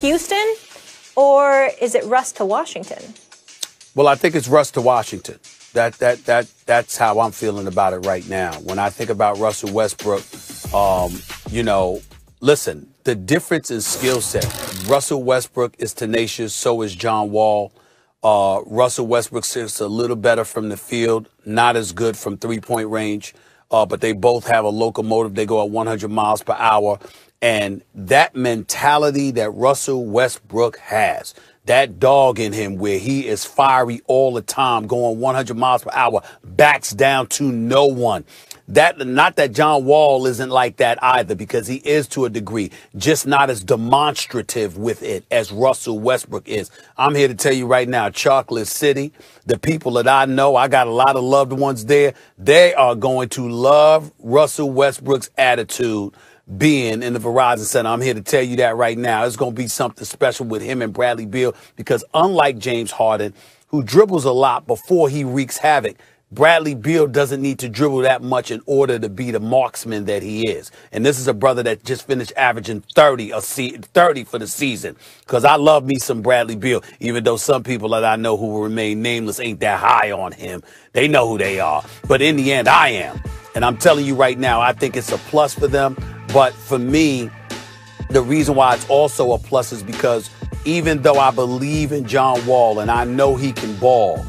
Houston, or is it Russ to Washington? Well, I think it's Russ to Washington. That's how I'm feeling about it right now. When I think about Russell Westbrook, listen, the difference in skill set. Russell Westbrook is tenacious, so is John Wall. Russell Westbrook sits a little better from the field, not as good from three-point range, but they both have a locomotive. They go at 100 miles per hour. And that mentality that Russell Westbrook has, that dog in him where he is fiery all the time, going 100 miles per hour, backs down to no one. Not that John Wall isn't like that either, because he is to a degree, just not as demonstrative with it as Russell Westbrook is. I'm here to tell you right now, Chocolate City, the people that I know, I got a lot of loved ones there, they are going to love Russell Westbrook's attitude being in the Verizon Center. I'm here to tell you that right now. It's going to be something special with him and Bradley Beal, because unlike James Harden, who dribbles a lot before he wreaks havoc, Bradley Beal doesn't need to dribble that much in order to be the marksman that he is. And this is a brother that just finished averaging 30 for the season, because I love me some Bradley Beal, even though some people that I know who will remain nameless ain't that high on him. They know who they are. But in the end, I am. And I'm telling you right now, I think it's a plus for them. But for me, the reason why it's also a plus is because even though I believe in John Wall and I know he can ball,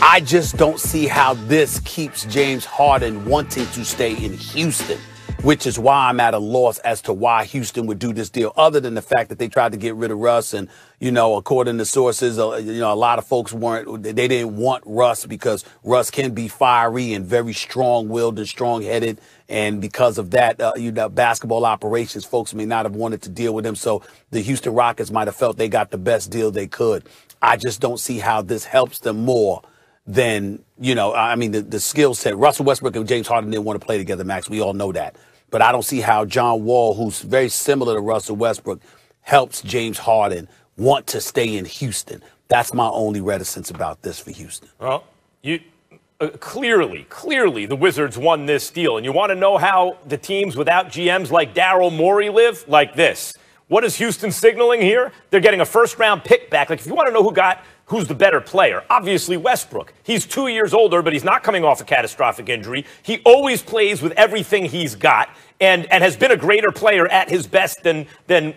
I just don't see how this keeps James Harden wanting to stay in Houston, which is why I'm at a loss as to why Houston would do this deal, other than the fact that they tried to get rid of Russ. And, according to sources, a lot of folks they didn't want Russ because Russ can be fiery and very strong-willed and strong-headed. And because of that, basketball operations, folks may not have wanted to deal with him. So the Houston Rockets might have felt they got the best deal they could. I just don't see how this helps them more than, the skill set. Russell Westbrook and James Harden didn't want to play together, Max. We all know that. But I don't see how John Wall, who's very similar to Russell Westbrook, helps James Harden want to stay in Houston. That's my only reticence about this for Houston. Well, clearly the Wizards won this deal. And you want to know how the teams without GMs like Daryl Morey live? Like this. What is Houston signaling here? They're getting a first-round pick back. Like, if you want to know who's the better player, obviously Westbrook. He's 2 years older, but he's not coming off a catastrophic injury. He always plays with everything he's got and has been a greater player at his best than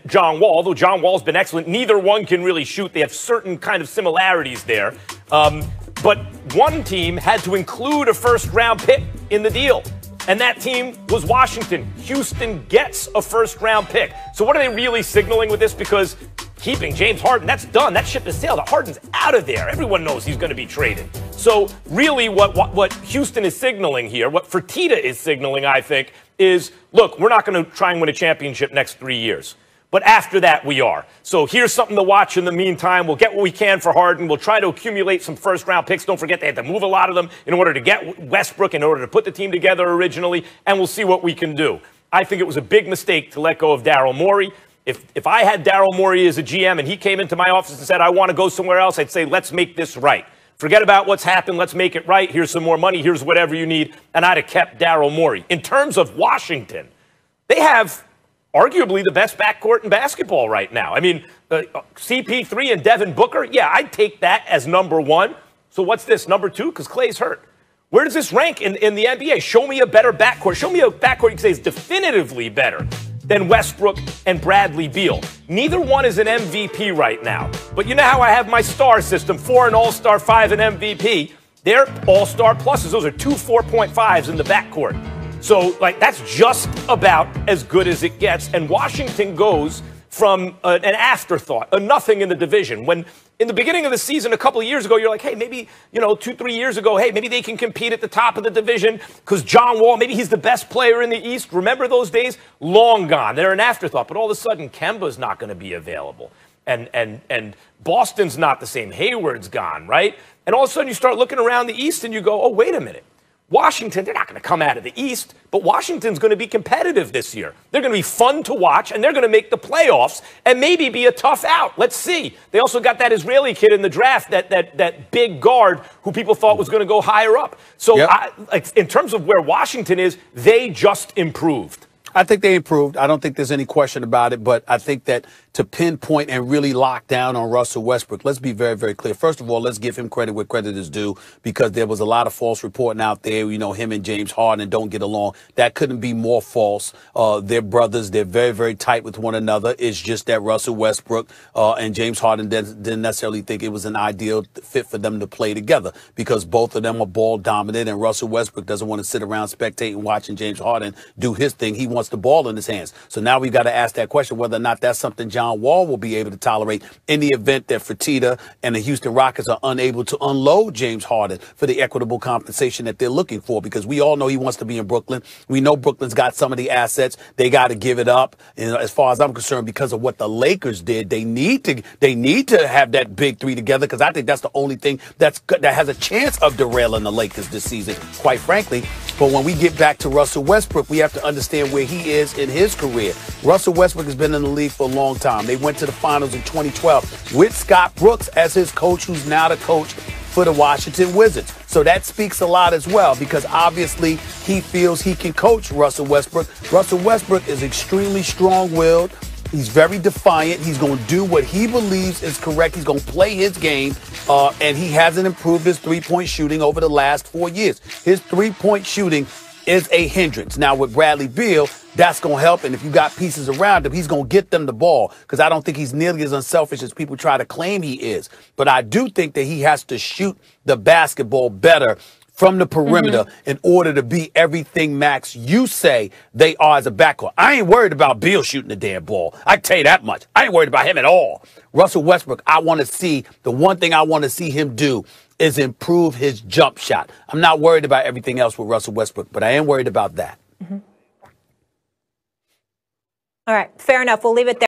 John Wall, although John Wall's been excellent. Neither one can really shoot. They have certain kind of similarities there. But one team had to include a first-round pick in the deal, and that team was Washington. Houston gets a first-round pick. So what are they really signaling with this? Because keeping James Harden, that's done. That ship has sailed. Harden's out of there. Everyone knows he's going to be traded. So really what Houston is signaling here, what Fertitta is signaling, I think, is, look, we're not going to try and win a championship next 3 years. But after that, we are. So here's something to watch in the meantime. We'll get what we can for Harden. We'll try to accumulate some first-round picks. Don't forget, they had to move a lot of them in order to get Westbrook, in order to put the team together originally, and we'll see what we can do. I think it was a big mistake to let go of Daryl Morey. If I had Daryl Morey as a GM and he came into my office and said, I want to go somewhere else, I'd say, let's make this right. Forget about what's happened. Let's make it right. Here's some more money. Here's whatever you need. And I'd have kept Daryl Morey. In terms of Washington, they have arguably the best backcourt in basketball right now. I mean, CP3 and Devin Booker, yeah, I'd take that as number one. So what's this, number two? Because Klay's hurt. Where does this rank in the NBA? Show me a better backcourt. Show me a backcourt you can say is definitively better than Westbrook and Bradley Beal. Neither one is an MVP right now. But you know how I have my star system, 4 an All-Star, 5 an MVP. They're All-Star pluses. Those are 2 4.5s in the backcourt. So, that's just about as good as it gets. And Washington goes from an afterthought, a nothing in the division. When in the beginning of the season, a couple of years ago, you're like, hey, maybe, 2-3 years ago, hey, maybe they can compete at the top of the division because John Wall, maybe he's the best player in the East. Remember those days? Long gone. They're an afterthought. But all of a sudden, Kemba's not going to be available. And Boston's not the same. Hayward's gone, right? And all of a sudden, you start looking around the East and you go, oh, wait a minute. Washington, they're not going to come out of the East, but Washington's going to be competitive this year. They're going to be fun to watch, and they're going to make the playoffs and maybe be a tough out. Let's see. They also got that Israeli kid in the draft, that big guard who people thought was going to go higher up. So yep. In terms of where Washington is, they just improved. I think they improved. I don't think there's any question about it, but I think that to pinpoint and really lock down on Russell Westbrook, let's be very, very clear. First of all, let's give him credit where credit is due, because there was a lot of false reporting out there. You know, him and James Harden don't get along. That couldn't be more false. They're brothers. They're very, very tight with one another. It's just that Russell Westbrook and James Harden didn't necessarily think it was an ideal fit for them to play together, because both of them are ball dominant, and Russell Westbrook doesn't want to sit around spectating watching James Harden do his thing. He wants the ball in his hands. So now we've got to ask that question, whether or not that's something John Wall will be able to tolerate in the event that Fertitta and the Houston Rockets are unable to unload James Harden for the equitable compensation that they're looking for, because we all know he wants to be in Brooklyn. We know Brooklyn's got some of the assets. They got to give it up. And as far as I'm concerned, because of what the Lakers did, they need to have that big three together, because I think that's the only thing that has a chance of derailing the Lakers this season, quite frankly. But when we get back to Russell Westbrook, we have to understand where he is in his career. Russell Westbrook has been in the league for a long time. They went to the finals in 2012 with Scott Brooks as his coach, who's now the coach for the Washington Wizards. So that speaks a lot as well, because obviously he feels he can coach Russell Westbrook. Russell Westbrook is extremely strong-willed. He's very defiant. He's going to do what he believes is correct. He's going to play his game, and he hasn't improved his three-point shooting over the last 4 years. His three-point shooting is a hindrance. Now, with Bradley Beal, that's going to help, and if you got pieces around him, he's going to get them the ball, because I don't think he's nearly as unselfish as people try to claim he is. But I do think that he has to shoot the basketball better from the perimeter in order to be everything, Max, you say they are as a backcourt. I ain't worried about Beal shooting the damn ball. I can tell you that much. I ain't worried about him at all. Russell Westbrook, the one thing I want to see him do is improve his jump shot. I'm not worried about everything else with Russell Westbrook, but I am worried about that. All right, fair enough. We'll leave it there.